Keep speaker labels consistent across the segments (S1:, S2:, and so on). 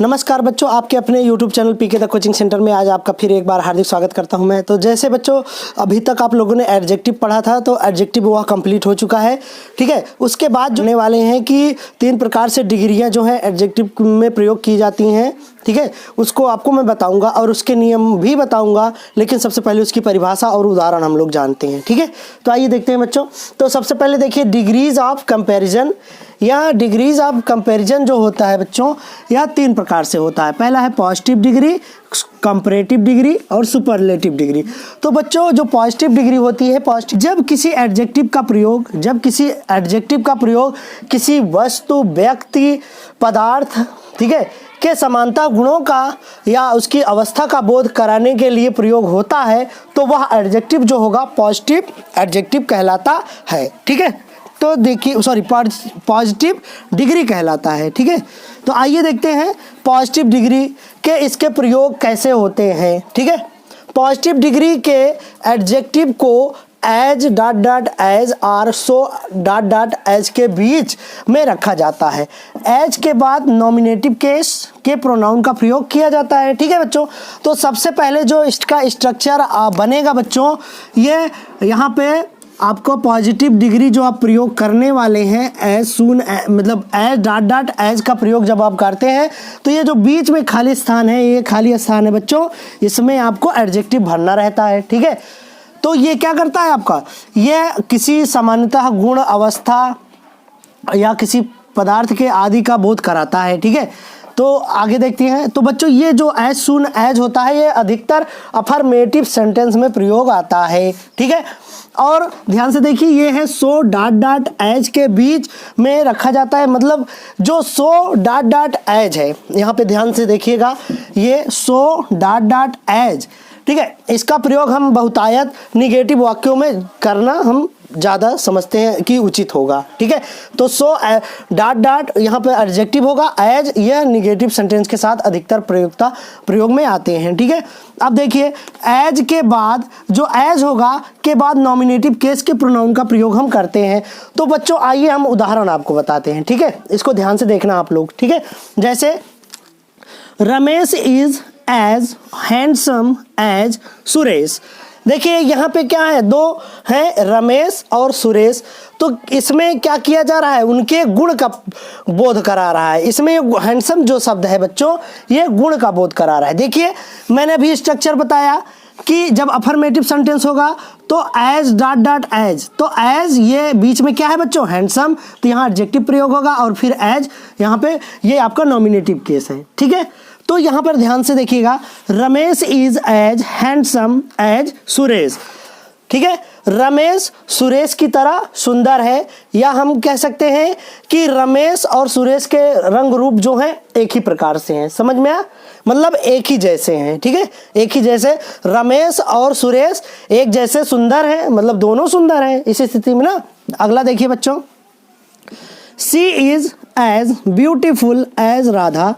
S1: नमस्कार बच्चों, आपके अपने YouTube channel PK the coaching centre में आज आपका फिर एक बार हार्दिक स्वागत करता हूं मैं। तो जैसे बच्चों अभी तक आप लोगों ने एडजेक्टिव पढ़ा था, तो एडजेक्टिव वह कंप्लीट हो चुका है। ठीक है, उसके बाद जुड़ने वाले हैं कि 3 प्रकार से डिग्रियां जो हैं एडजेक्टिव में प्रयोग की जाती हैं। ठीक है, उसको आपको मैं बताऊंगा और उसके नियम भी बताऊंगा, लेकिन सबसे पहले उसकी परिभाषा और उदाहरण हम लोग जानते हैं। ठीक है, तो आइए देखते हैं बच्चों। तो सबसे पहले देखिए डिग्रीज ऑफ कंपैरिजन। या डिग्रीज ऑफ कंपैरिजन जो होता है बच्चों, यह 3 प्रकार से होता है। पहला है पॉजिटिव डिग्री, कंपैरेटिव डिग्री और सुपरलेटिव डिग्री। तो बच्चों जो पॉजिटिव डिग्री होती है, पॉजिटिव जब किसी एडजेक्टिव का प्रयोग किसी वस्तु, व्यक्ति, पदार्थ, ठीक है, के समानता गुणों का या उसकी अवस्था का बोध कराने के लिए प्रयोग होता है, तो वह एडजेक्टिव जो होगा पॉजिटिव एडजेक्टिव कहलाता है। ठीक है, तो देखिए पॉजिटिव डिग्री कहलाता है। ठीक है, तो आइए देखते हैं पॉजिटिव डिग्री के इसके प्रयोग कैसे होते हैं। ठीक है, पॉजिटिव डिग्री के एडजेक्टिव को एज डॉट डॉट एज और सो डॉट डॉट एज के बीच में रखा जाता है। एज के बाद नॉमिनेटिव केस के प्रोनाउन का प्रयोग किया जाता है। ठीक है बच्चों, तो सबसे पहले जो इसका स्ट्रक्चर बनेगा बच्चों, ये यहाँ पे आपको पॉजिटिव डिग्री जो आप प्रयोग करने वाले हैं एज सून मतलब एज डॉट डॉट एज का प्रयोग जब आप करते हैं, तो ये जो बीच में खाली स्थान है, ये खाली स्थान है बच्चों, इसमें आपको एडजेक्टिव भरना रहता है। ठीक है, तो ये क्या करता है आपका, ये किसी सामान्यतः गुण, अवस्था या किसी पदार्थ के आदि का बोध कराता है। ठीक है, तो आगे देखते हैं। तो बच्चों ये जो एज सून एज होता है, ये अधिकतर अफर्मेटिव सेंटेंस में प्रयोग आता है। ठीक है, और ध्यान से देखिए, ये है सो डॉट डॉट एज के बीच में रखा जाता है। मतलब जो सो डॉट डॉट एज है, यहाँ पे ध्यान से देखिएगा, ये सो डॉट डॉट एज, ठीक है, इसका प्रयोग हम बहुतायत निगेटिव वाक्यों में करना हम ज़्यादा समझते हैं कि उचित होगा। ठीक है, तो सो डॉट डॉट यहाँ पे एडजेक्टिव होगा, एज यह निगेटिव सेंटेंस के साथ अधिकतर प्रयोग में आते हैं। ठीक है, अब देखिए एज के बाद जो एज होगा के बाद नॉमिनेटिव केस के प्रोनाउन का प्रयोग हम करते हैं। तो बच्चों आइए हम उदाहरण आपको बताते हैं। ठीक है, इसको ध्यान से देखना आप लोग। ठीक है, जैसे Ramesh is as handsome as Suresh. देखिए यहाँ पे क्या है, 2 हैं रमेश और सुरेश। तो इसमें क्या किया जा रहा है, उनके गुण का बोध करा रहा है। इसमें हैंडसम जो शब्द है बच्चों, ये गुण का बोध करा रहा है। देखिए मैंने अभी स्ट्रक्चर बताया कि जब अफर्मेटिव सेंटेंस होगा तो एज डॉट डॉट एज, तो एज ये बीच में क्या है बच्चों, हैंडसम, तो यहाँ एडजेक्टिव प्रयोग होगा और फिर एज यहाँ पे ये आपका नॉमिनेटिव केस है। ठीक है, तो यहाँ पर ध्यान से देखिएगा, Ramesh is as handsome as Suresh. ठीक है, रमेश सुरेश की तरह सुंदर है, या हम कह सकते हैं कि रमेश और सुरेश के रंग रूप जो हैं एक ही प्रकार से हैं। समझ में आया, मतलब एक ही जैसे हैं। ठीक है, एक ही जैसे रमेश और सुरेश एक जैसे सुंदर हैं, मतलब दोनों सुंदर हैं। इस स्थिति में ना अगला देखिए बच्चों, she is as beautiful as Radha.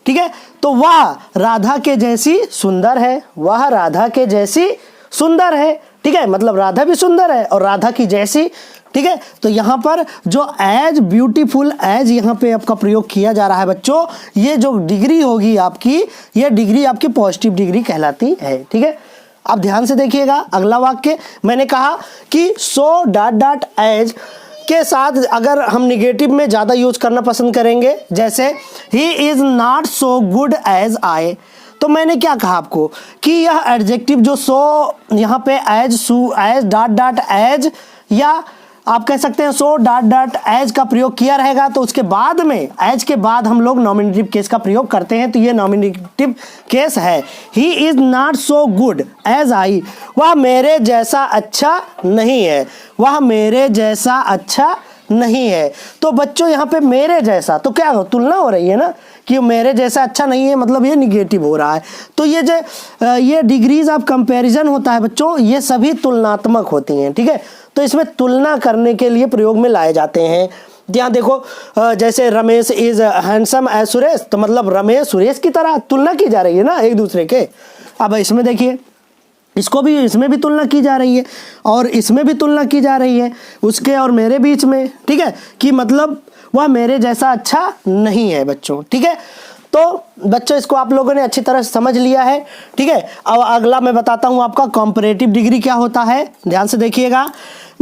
S1: ठीक है, तो वह राधा के जैसी सुंदर है, वह राधा के जैसी सुंदर है। ठीक है, मतलब राधा भी सुंदर है और राधा की जैसी। ठीक है, तो यहाँ पर जो एज ब्यूटीफुल एज यहाँ पे आपका प्रयोग किया जा रहा है बच्चों, ये जो डिग्री होगी आपकी, ये डिग्री आपकी पॉजिटिव डिग्री कहलाती है। ठीक है, आप ध्यान से देखिएगा अगला वाक्य, मैंने कहा कि सो डॉट डॉट एज के साथ अगर हम निगेटिव में ज़्यादा यूज करना पसंद करेंगे, जैसे he is not so good as I, तो मैंने क्या कहा आपको कि यह एडजेक्टिव जो सो यहाँ पे एज डॉट डॉट एज, या आप कह सकते हैं सो डॉट डॉट एज का प्रयोग किया रहेगा, तो उसके बाद में एज के बाद हम लोग नॉमिनेटिव केस का प्रयोग करते हैं। तो ये नॉमिनेटिव केस है, he is not so good as I, वह मेरे जैसा अच्छा नहीं है, वह मेरे जैसा अच्छा नहीं है। तो बच्चों यहाँ पे मेरे जैसा, तो क्या तुलना हो रही है ना कि मेरे जैसा अच्छा नहीं है, मतलब ये निगेटिव हो रहा है। तो ये जो ये डिग्रीज ऑफ कंपैरिजन होता है बच्चों, ये सभी तुलनात्मक होती हैं। ठीक है, तो इसमें तुलना करने के लिए प्रयोग में लाए जाते हैं। यहाँ देखो जैसे Ramesh is handsome as Suresh, तो मतलब रमेश सुरेश की तरह तुलना की जा रही है ना एक दूसरे के। अब इसमें देखिए इसको भी, इसमें भी तुलना की जा रही है और इसमें भी तुलना की जा रही है उसके और मेरे बीच में। ठीक है, कि मतलब वह मेरे जैसा अच्छा नहीं है बच्चों। ठीक है, तो बच्चों इसको आप लोगों ने अच्छी तरह से समझ लिया है, ठीक है। अब अगला मैं बताता हूं आपका कंपैरेटिव डिग्री क्या होता है, ध्यान से देखिएगा।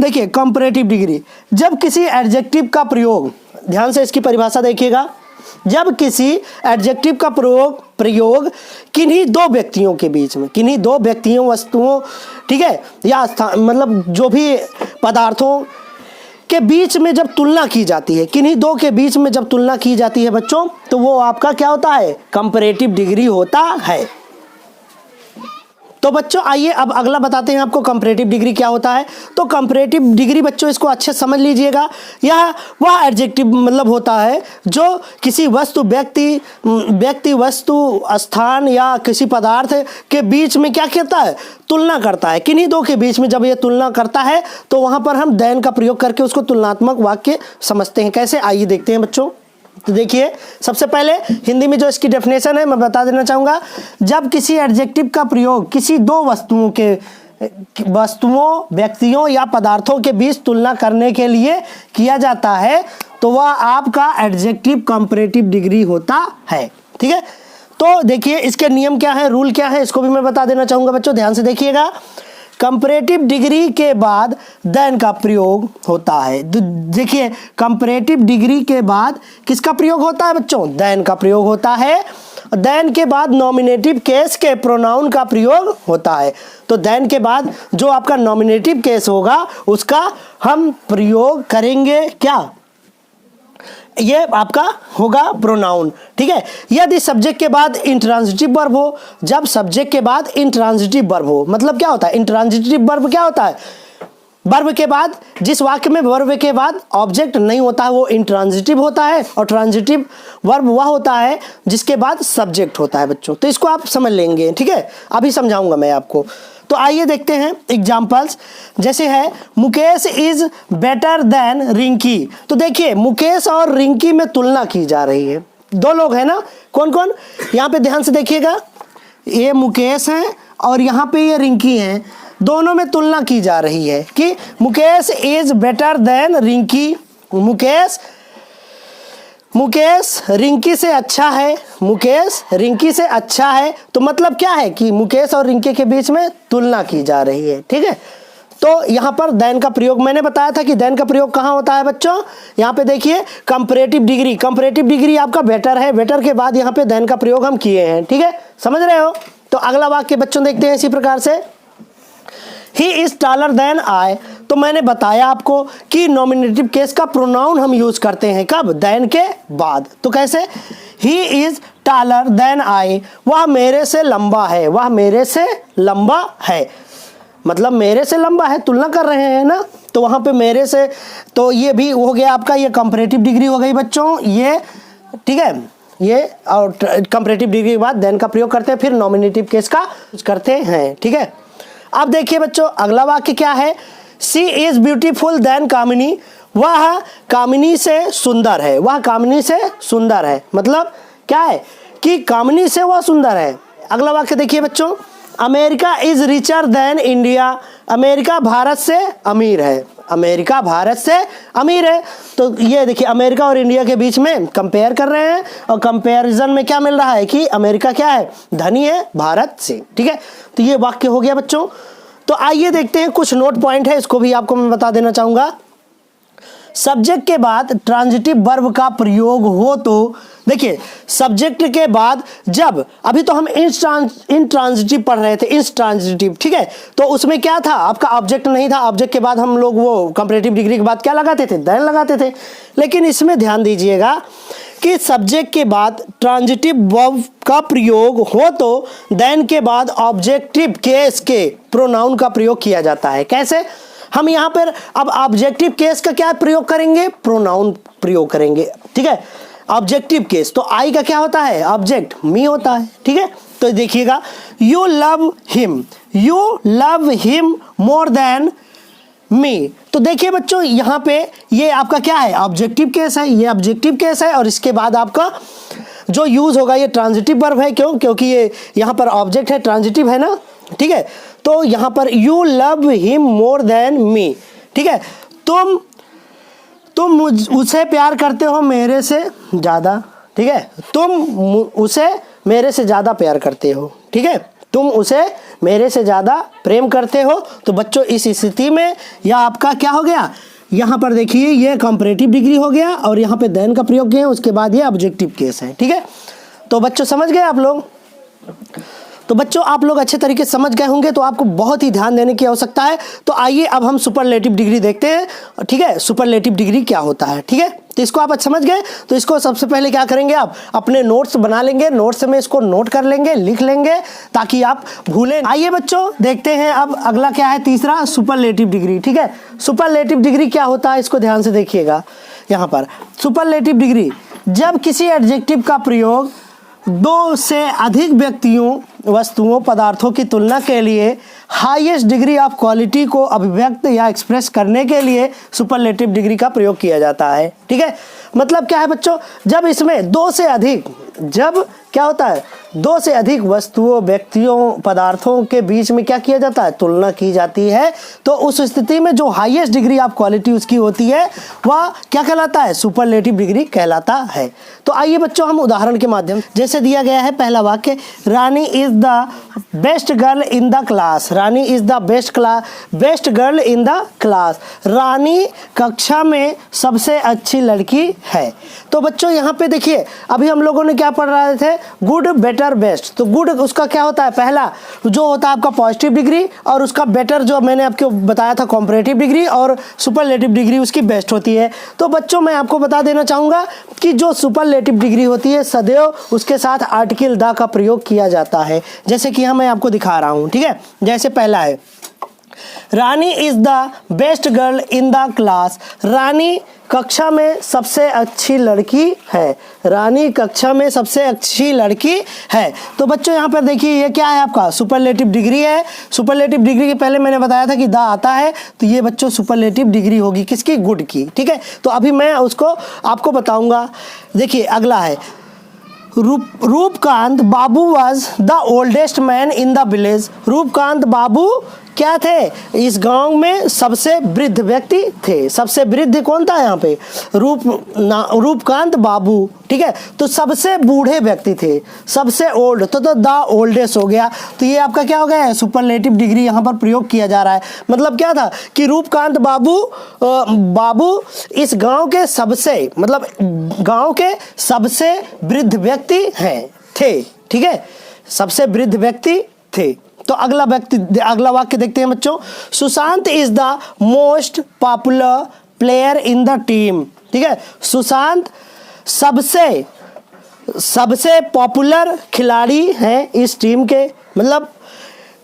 S1: देखिए कंपैरेटिव डिग्री, जब किसी एडजेक्टिव का प्रयोग, ध्यान से इसकी परिभाषा देखिएगा, जब किसी एडजेक्टिव का प्रयोग किन्हीं दो व्यक्तियों के बीच में, किन्हीं दो व्यक्तियों, वस्तुओं, ठीक है, या मतलब जो भी पदार्थों के बीच में जब तुलना की जाती है, किन्हीं दो के बीच में जब तुलना की जाती है बच्चों, तो वो आपका क्या होता है, कंपैरेटिव डिग्री होता है। तो बच्चों आइए अब अगला बताते हैं आपको कंपैरेटिव डिग्री क्या होता है। तो कंपैरेटिव डिग्री बच्चों इसको अच्छे से समझ लीजिएगा, यह वह एडजेक्टिव मतलब होता है जो किसी वस्तु, व्यक्ति वस्तु, स्थान या किसी पदार्थ के बीच में क्या करता है, तुलना करता है। किन्हीं दो के बीच में जब ये तुलना करता है तो वहां पर हम देन का प्रयोग करके उसको तुलनात्मक वाक्य समझते हैं। कैसे, आइए देखते हैं बच्चों। तो देखिए सबसे पहले हिंदी में जो इसकी डेफिनेशन है मैं बता देना चाहूँगा। जब किसी एडजेक्टिव का प्रयोग किसी दो वस्तुओं, व्यक्तियों या पदार्थों के बीच तुलना करने के लिए किया जाता है तो वह आपका एडजेक्टिव कंपैरेटिव डिग्री होता है, ठीक है। तो देखिए इसके नियम क्या है, रूल क्या है, इसको भी मैं बता देना चाहूँगा बच्चों, ध्यान से देखिएगा। कंपैरेटिव डिग्री के बाद देन का प्रयोग होता है। देखिए कंपैरेटिव डिग्री के बाद किसका प्रयोग होता है बच्चों, देन का प्रयोग होता है। देन के बाद नॉमिनेटिव केस के प्रोनाउन का प्रयोग होता है। तो देन के बाद जो आपका नॉमिनेटिव केस होगा उसका हम प्रयोग करेंगे क्या, ये आपका होगा प्रोनाउन, ठीक है। यदि सब्जेक्ट के बाद इंट्रांजिटिव वर्ब हो, जब सब्जेक्ट के बाद इंट्रांजिटिव वर्ब हो, मतलब क्या होता है, इंट्रांजिटिव वर्ब क्या होता है, वर्ब के बाद, जिस वाक्य में वर्ब के बाद ऑब्जेक्ट नहीं होता है वो इंट्रांजिटिव होता है, और ट्रांजिटिव वर्ब वह होता है जिसके बाद सब्जेक्ट होता है बच्चों। तो इसको आप समझ लेंगे, ठीक है, अभी समझाऊंगा मैं आपको। तो आइए देखते हैं एग्जाम्पल्स, जैसे है Mukesh is better than Rinki. तो देखिए मुकेश और रिंकी में तुलना की जा रही है, दो लोग हैं ना, कौन कौन, यहाँ पे ध्यान से देखिएगा, ये मुकेश है और यहाँ पे ये रिंकी है, दोनों में तुलना की जा रही है कि Mukesh is better than Rinki, Mukesh Rinki से अच्छा है, मुकेश रिंकी से अच्छा है। तो मतलब क्या है कि मुकेश और रिंकी के बीच में तुलना की जा रही है, ठीक है। तो यहाँ पर देन का प्रयोग मैंने बताया था कि देन का प्रयोग कहाँ होता है बच्चों, यहाँ पे देखिए कंपैरेटिव डिग्री आपका बेटर है, बेटर के बाद यहाँ पे देन का प्रयोग हम किए हैं, ठीक है, समझ रहे हो। तो अगला वाक्य बच्चों देखते हैं इसी प्रकार से, he is taller than I. तो मैंने बताया आपको कि नॉमिनेटिव केस का प्रोनाउन हम यूज करते हैं कब, देन के बाद। तो कैसे, he is taller than I, वह मेरे से लंबा है, वह मेरे से लंबा है, मतलब मेरे से लंबा है, तुलना कर रहे हैं ना, तो वहां पे मेरे से, तो ये भी हो गया आपका, ये कंपैरेटिव डिग्री हो गई बच्चों, ये ठीक है, ये और कंपैरेटिव डिग्री के बाद देन का प्रयोग करते हैं, फिर नॉमिनेटिव केस का करते हैं, ठीक है। अब देखिए बच्चों अगला वाक्य क्या है, सी इज ब्यूटीफुल देन कामिनी, वह कामिनी से सुंदर है, वह कामिनी से सुंदर है, मतलब क्या है कि कामिनी से वह सुंदर है। अगला वाक्य देखिए बच्चों, America is richer than India, America Bharat से अमीर है, अमेरिका भारत से अमीर है। तो ये देखिए अमेरिका और इंडिया के बीच में कंपेयर कर रहे हैं, और कंपैरिजन में क्या मिल रहा है कि अमेरिका क्या है, धनी है भारत से, ठीक है। तो ये वाक्य हो गया बच्चों। तो आइए देखते हैं, कुछ नोट पॉइंट है, इसको भी आपको मैं बता देना चाहूंगा। सब्जेक्ट के बाद ट्रांजिटिव वर्ब का प्रयोग हो तो देखिए सब्जेक्ट के बाद, जब अभी तो हम इंट्रांजिटिव पढ़ रहे थे, इंट्रांजिटिव, ठीक है, तो उसमें क्या था, आपका ऑब्जेक्ट नहीं था, ऑब्जेक्ट के बाद हम लोग वो कंपैरेटिव डिग्री के बाद क्या लगाते थे, देन लगाते थे। लेकिन इसमें ध्यान दीजिएगा कि सब्जेक्ट के बाद ट्रांजिटिव वर्ब का प्रयोग हो तो देन के बाद ऑब्जेक्टिव केस के प्रोनाउन का प्रयोग किया जाता है। कैसे, हम यहाँ पर अब ऑब्जेक्टिव केस का क्या प्रयोग करेंगे, प्रोनाउन प्रयोग करेंगे, ठीक है। ऑब्जेक्टिव केस तो आई का क्या होता है, ऑब्जेक्ट मी होता है, ठीक है। तो देखिएगा, you love him more than me. तो देखिए बच्चों यहाँ पे ये आपका क्या है, ऑब्जेक्टिव केस है, ये ऑब्जेक्टिव केस है, और इसके बाद आपका जो यूज होगा ये ट्रांजिटिव वर्ब है, क्यों, क्योंकि ये यहाँ पर ऑब्जेक्ट है, ट्रांजिटिव है ना, ठीक है। तो यहाँ पर you love him more than me, ठीक है, तुम उसे प्यार करते हो मेरे से ज़्यादा, ठीक है, तुम उसे मेरे से ज़्यादा प्यार करते हो, ठीक है, तुम उसे मेरे से ज़्यादा प्रेम करते हो। तो बच्चों इस स्थिति में यह आपका क्या हो गया, यहाँ पर देखिए ये कंपैरेटिव डिग्री हो गया और यहाँ पे देन का प्रयोग किया, उसके बाद ये ऑब्जेक्टिव केस है, ठीक है। तो बच्चों समझ गए आप लोग? तो बच्चों आप लोग अच्छे तरीके से समझ गए होंगे, तो आपको बहुत ही ध्यान देने की आवश्यकता है। तो आइए अब हम सुपरलेटिव डिग्री देखते हैं, ठीक है, सुपरलेटिव डिग्री क्या होता है, ठीक है। तो इसको आप समझ गए, तो इसको सबसे पहले क्या करेंगे, आप अपने नोट्स बना लेंगे, नोट्स में इसको नोट कर लेंगे, लिख लेंगे ताकि आप भूलें। आइए बच्चों देखते हैं अब अगला क्या है, तीसरा सुपरलेटिव डिग्री, ठीक है। सुपरलेटिव डिग्री क्या होता है, इसको ध्यान से देखिएगा। यहाँ पर सुपरलेटिव डिग्री, जब किसी एडजेक्टिव का प्रयोग दो से अधिक व्यक्तियों, वस्तुओं, पदार्थों की तुलना के लिए हाईएस्ट डिग्री ऑफ क्वालिटी को अभिव्यक्त या एक्सप्रेस करने के लिए सुपरलेटिव डिग्री का प्रयोग किया जाता है, ठीक है। मतलब क्या है बच्चों, जब इसमें दो से अधिक, जब क्या होता है, दो से अधिक वस्तुओं, व्यक्तियों, पदार्थों के बीच में क्या किया जाता है, तुलना की जाती है, तो उस स्थिति में जो हाईएस्ट डिग्री ऑफ क्वालिटी उसकी होती है वह क्या कहलाता है, सुपरलेटिव डिग्री कहलाता है। तो आइए बच्चों हम उदाहरण के माध्यम, जैसे दिया गया है पहला वाक्य, Rani is the best girl in the class, Rani is the best girl in the class, Rani कक्षा में सबसे अच्छी लड़की है। तो बच्चों यहाँ पे देखिए अभी हम लोगों ने क्या पढ़ रहे थे, गुड, बेटर, बेस्ट। तो गुड उसका क्या होता है, पहला जो होता है आपका पॉजिटिव डिग्री, और उसका बेटर जो मैंने आपको बताया था कॉम्परेटिव डिग्री, और सुपरलेटिव डिग्री उसकी बेस्ट होती है। तो बच्चों मैं आपको बता देना चाहूँगा कि जो सुपरलेटिव डिग्री होती है सदैव उसके साथ आर्टिकल द का प्रयोग किया जाता है, जैसे कि यहाँ मैं आपको दिखा रहा हूँ, ठीक है। जैसे पहला है, Rani is the best girl in the class, Rani कक्षा में सबसे अच्छी लड़की है, रानी कक्षा में सबसे अच्छी लड़की है। तो बच्चों यहाँ पर देखिए ये क्या है, आपका सुपरलेटिव डिग्री है। सुपरलेटिव डिग्री के पहले मैंने बताया था कि द आता है, तो ये बच्चों सुपरलेटिव डिग्री होगी किसकी, गुड की, ठीक है। तो अभी मैं उसको आपको बताऊंगा। देखिए अगला है, Rupkant Babu was the oldest man in the village, Rupkant Babu क्या थे, इस गांव में सबसे वृद्ध व्यक्ति थे। सबसे वृद्ध कौन था यहाँ पे, रूपकांत बाबू, ठीक है। तो सबसे बूढ़े व्यक्ति थे, सबसे ओल्ड, तो द ओल्डेस्ट हो गया। तो ये आपका क्या हो गया है, सुपरलेटिव डिग्री यहाँ पर प्रयोग किया जा रहा है। मतलब क्या था कि रूपकांत बाबू इस गांव के सबसे, मतलब गांव के सबसे वृद्ध व्यक्ति हैं, थे, ठीक है, सबसे वृद्ध व्यक्ति थे। तो अगला वाक्य देखते हैं बच्चों, Sushant is the most popular player in the team, ठीक है। सुशांत सबसे पॉपुलर खिलाड़ी हैं इस टीम के, मतलब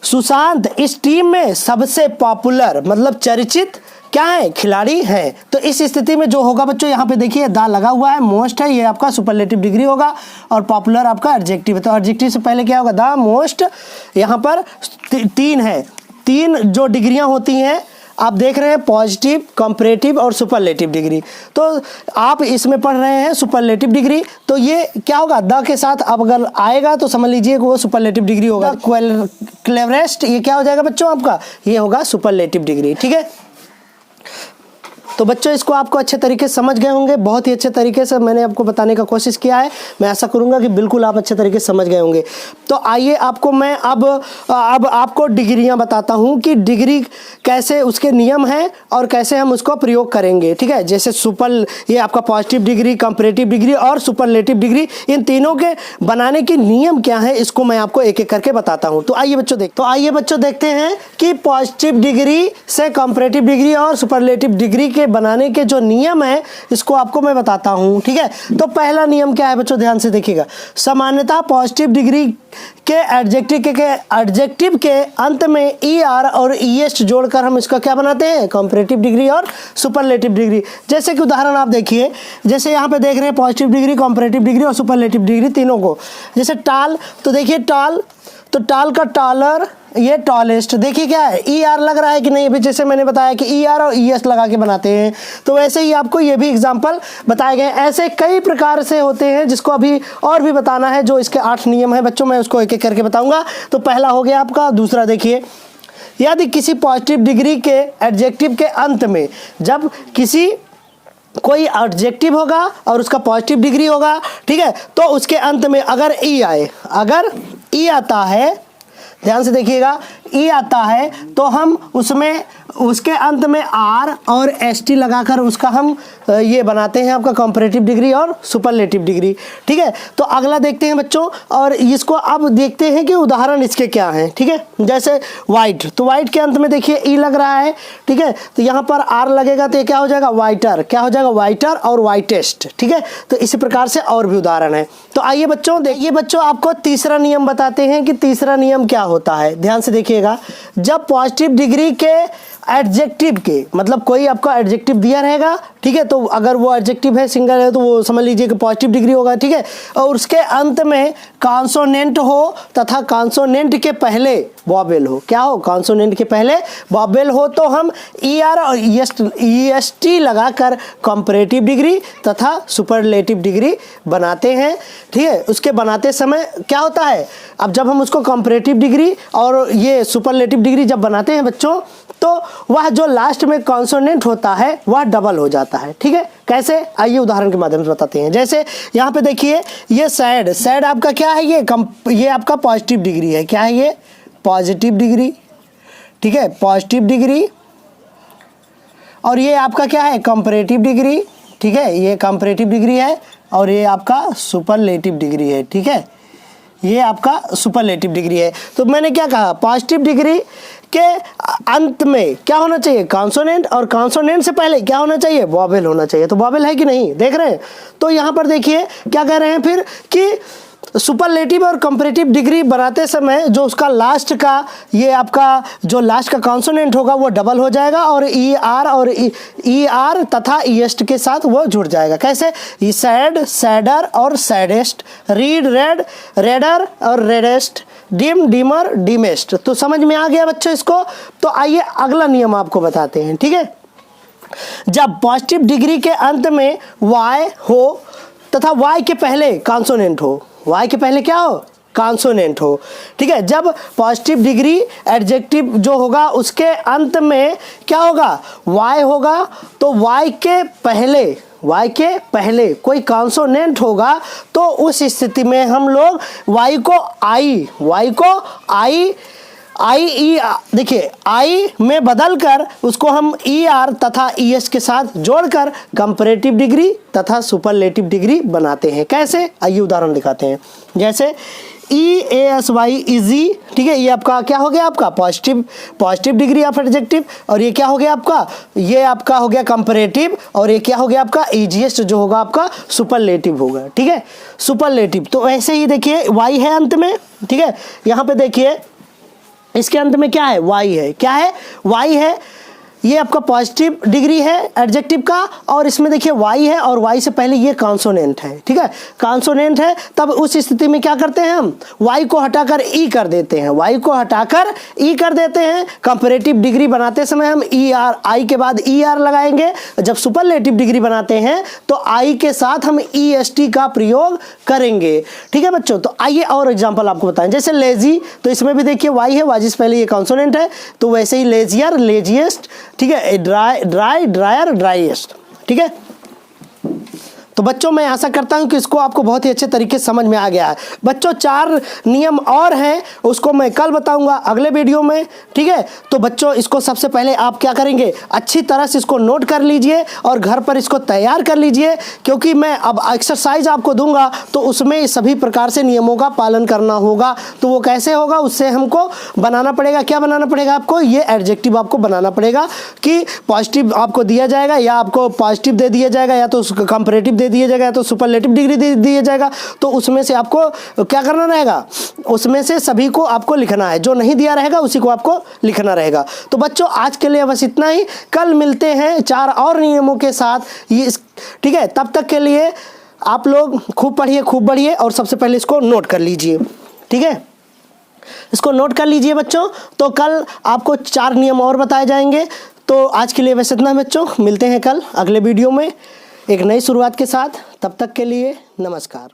S1: सुशांत इस टीम में सबसे पॉपुलर मतलब चर्चित क्या है, खिलाड़ी है। तो इस स्थिति में जो होगा बच्चों, यहाँ पे देखिए द लगा हुआ है, मोस्ट है, ये आपका सुपरलेटिव डिग्री होगा, और पॉपुलर आपका एडजेक्टिव है। तो एडजेक्टिव से पहले क्या होगा, द मोस्ट। यहाँ पर तीन है, तीन जो डिग्रियां होती हैं आप देख रहे हैं, पॉजिटिव, कंपैरेटिव और सुपरलेटिव डिग्री। तो आप इसमें पढ़ रहे हैं सुपरलेटिव डिग्री, तो ये क्या होगा, द के साथ अब अगर आएगा तो समझ लीजिए कि वो सुपरलेटिव डिग्री होगा। क्लेवरेस्ट ये क्या हो जाएगा बच्चों, आपका ये होगा सुपरलेटिव डिग्री, ठीक है। तो बच्चों इसको आपको अच्छे तरीके से समझ गए होंगे, बहुत ही अच्छे तरीके से मैंने आपको बताने का कोशिश किया है। मैं ऐसा करूंगा कि बिल्कुल आप अच्छे तरीके से समझ गए होंगे। तो आइए आपको मैं अब आपको डिग्रियां बताता हूं कि डिग्री कैसे, उसके नियम हैं और कैसे हम उसको प्रयोग करेंगे, ठीक है। जैसे ये आपका पॉजिटिव डिग्री, कंपैरेटिव डिग्री और सुपरलेटिव डिग्री, इन तीनों के बनाने के नियम क्या है इसको मैं आपको एक एक करके बताता हूँ। तो आइए बच्चों देखते हैं कि पॉजिटिव डिग्री से कंपैरेटिव डिग्री और सुपरलेटिव डिग्री के बनाने के जो नियम है इसको आपको मैं बताता हूं, ठीक है। तो पहला नियम क्या है बच्चों, ध्यान से देखिएगा। सामान्यतः पॉजिटिव डिग्री के एडजेक्टिव के अंत में ER और ES जोड़कर हम इसका क्या बनाते हैं, कंपैरेटिव डिग्री और सुपरलेटिव डिग्री। जैसे कि उदाहरण आप देखिए, जैसे यहाँ पे देख रहे हैं पॉजिटिव डिग्री, कंपैरेटिव डिग्री और सुपरलेटिव डिग्री तीनों को। जैसे टाल, तो देखिए टाल, तो टाल का टॉलर, ये टॉलेस्ट, देखिए क्या है, ER लग रहा है कि नहीं। अभी जैसे मैंने बताया कि ER और ES लगा के बनाते हैं, तो वैसे ही आपको ये भी एग्जांपल बताए गए। ऐसे कई प्रकार से होते हैं जिसको अभी और भी बताना है। जो इसके 8 नियम है बच्चों, मैं उसको एक एक करके बताऊंगा। तो पहला हो गया आपका, दूसरा देखिए, यदि किसी पॉजिटिव डिग्री के एडजेक्टिव के अंत में, जब किसी कोई एडजेक्टिव होगा और उसका पॉजिटिव डिग्री होगा, ठीक है, तो उसके अंत में अगर ई आए, अगर ई आता है, ध्यान से देखिएगा, ई आता है तो हम उसमें उसके अंत में आर और एस टी लगाकर उसका हम ये बनाते हैं आपका कंपैरेटिव डिग्री और सुपरलेटिव डिग्री, ठीक है। तो अगला देखते हैं बच्चों, और इसको अब देखते हैं कि उदाहरण इसके क्या हैं, ठीक है। जैसे वाइट, तो वाइट के अंत में देखिए ई लग रहा है, ठीक है, तो यहाँ पर आर लगेगा तो ये क्या हो जाएगा, वाइटर, क्या हो जाएगा, वाइटर और वाइटेस्ट, ठीक है। तो इसी प्रकार से और भी उदाहरण है। तो आइए बच्चों, देखिए बच्चों, आपको तीसरा नियम बताते हैं कि तीसरा नियम क्या होता है। ध्यान से देखिएगा, जब पॉजिटिव डिग्री के एडजेक्टिव के, मतलब कोई आपका एडजेक्टिव दिया रहेगा, ठीक है, तो अगर वो एडजेक्टिव है, सिंगल है, तो वो समझ लीजिए कि पॉजिटिव डिग्री होगा, ठीक है, और उसके अंत में कॉन्सोनेंट हो तथा कॉन्सोनेंट के पहले वॉवेल हो, क्या हो, कॉन्सोनेंट के पहले वॉवेल हो, तो हम ई आर और ई एस टी लगाकर कंपैरेटिव डिग्री तथा सुपरलेटिव डिग्री बनाते हैं, ठीक है। उसके बनाते समय क्या होता है, अब जब हम उसको कंपैरेटिव डिग्री और ये सुपरलेटिव डिग्री जब बनाते हैं बच्चों, तो वह जो लास्ट में कॉन्सोनेंट होता है वह डबल हो जाता है, ठीक है। कैसे, आइए उदाहरण के माध्यम से बताते हैं। जैसे यहाँ पे देखिए, ये सैड, सैड आपका क्या है, ये आपका पॉजिटिव डिग्री है, क्या है, ये पॉजिटिव डिग्री, ठीक है, पॉजिटिव डिग्री, और ये आपका क्या है, कंपैरेटिव डिग्री, ठीक है, ये कंपैरेटिव डिग्री है, और ये आपका सुपरलेटिव डिग्री है, ठीक है, ये आपका सुपरलेटिव डिग्री है। तो मैंने क्या कहा, पॉजिटिव डिग्री के अंत में क्या होना चाहिए, कॉन्सोनेंट, और कॉन्सोनेंट से पहले क्या होना चाहिए, वॉवेल होना चाहिए। तो वॉवेल है कि नहीं, देख रहे हैं। तो यहाँ पर देखिए क्या कह रहे हैं फिर कि सुपरलेटिव और कंपैरेटिव डिग्री बनाते समय जो उसका लास्ट का, ये आपका जो लास्ट का कॉन्सोनेंट होगा वो डबल हो जाएगा, और ई आर और ई आर तथा ई एस्ट के साथ वो जुड़ जाएगा। कैसे, सैड, सैडर और सैडेस्ट, रीड, रेड, रेडर और रेडेस्ट, डिम, डिमर, डिमेस्ट। तो समझ में आ गया बच्चों इसको। तो आइए अगला नियम आपको बताते हैं, ठीक है। जब पॉजिटिव डिग्री के अंत में वाई हो तथा वाई के पहले कॉन्सोनेंट हो, वाई के पहले क्या हो, कॉन्सोनेंट हो, ठीक है। जब पॉजिटिव डिग्री एडजेक्टिव जो होगा उसके अंत में क्या होगा, वाई होगा, तो वाई के पहले कोई कॉन्सोनेंट होगा, तो उस स्थिति में हम लोग वाई को आई ई, देखिए आई में बदलकर उसको हम ई आर तथा ई एस के साथ जोड़कर कंपैरेटिव डिग्री तथा सुपरलेटिव डिग्री बनाते हैं। कैसे, आइए उदाहरण दिखाते हैं। जैसे ई ए एस वाई इजी, ठीक है, ये आपका क्या हो गया, आपका पॉजिटिव डिग्री ऑफ एडजेक्टिव, और ये क्या हो गया आपका, ये आपका हो गया कंपैरेटिव, और ये क्या हो गया आपका, ईजीएस्ट जो होगा आपका सुपरलेटिव होगा, ठीक है, सुपरलेटिव। तो ऐसे ही देखिए वाई है अंत में, ठीक है, यहाँ पे देखिए इसके अंत में क्या है, वाई है, क्या है, वाई है, ये आपका पॉजिटिव डिग्री है एडजेक्टिव का, और इसमें देखिए वाई है, और वाई से पहले ये कॉन्सोनेंट है, ठीक है, कॉन्सोनेंट है। तब उस स्थिति में क्या करते हैं, हम वाई को हटाकर ई कर देते हैं, वाई को हटाकर ई कर देते हैं। कंपैरेटिव डिग्री बनाते समय हम ई आर, आई के बाद ई आर लगाएंगे। जब सुपरलेटिव डिग्री बनाते हैं तो आई के साथ हम ई एस टी का प्रयोग करेंगे, ठीक है बच्चों। तो आइए और एग्जाम्पल आपको बताएं। जैसे लेजी, तो इसमें भी देखिए वाई है, वाई से पहले ये कॉन्सोनेंट है, तो वैसे ही लेजियर, लेजिएस्ट, ठीक है, ड्राई, ड्रायर, ड्राईएस्ट, ठीक है। तो बच्चों मैं आशा करता हूं कि इसको आपको बहुत ही अच्छे तरीके से समझ में आ गया है। बच्चों 4 नियम और हैं, उसको मैं कल बताऊंगा अगले वीडियो में, ठीक है। तो बच्चों इसको सबसे पहले आप क्या करेंगे, अच्छी तरह से इसको नोट कर लीजिए और घर पर इसको तैयार कर लीजिए, क्योंकि मैं अब एक्सरसाइज आपको दूंगा तो उसमें सभी प्रकार से नियमों का पालन करना होगा। तो वो कैसे होगा, उससे हमको बनाना पड़ेगा, क्या बनाना पड़ेगा आपको, ये एडजेक्टिव आपको बनाना पड़ेगा कि पॉजिटिव आपको दिया जाएगा, या आपको पॉजिटिव दे दिया जाएगा, या तो कंपैरेटिव दे दिया जाएगा, तो सुपरलेटिव डिग्री दे दिया जाएगा। तो उसमें से आपको क्या करना रहेगा, उसमें से सभी को आपको लिखना है, जो नहीं दिया रहेगा उसी को आपको लिखना रहेगा। तो बच्चों आज के लिए बस इतना ही, कल मिलते हैं 4 और नियमों के साथ, ये ठीक है। तब तक के लिए आप लोग खूब पढ़िए और सबसे पहले इसको नोट कर लीजिए, ठीक है, इसको नोट कर लीजिए बच्चों। तो कल आपको 4 नियम और बताए जाएंगे। तो आज के लिए बस इतना बच्चों, मिलते हैं कल अगले वीडियो में एक नई शुरुआत के साथ। तब तक के लिए नमस्कार।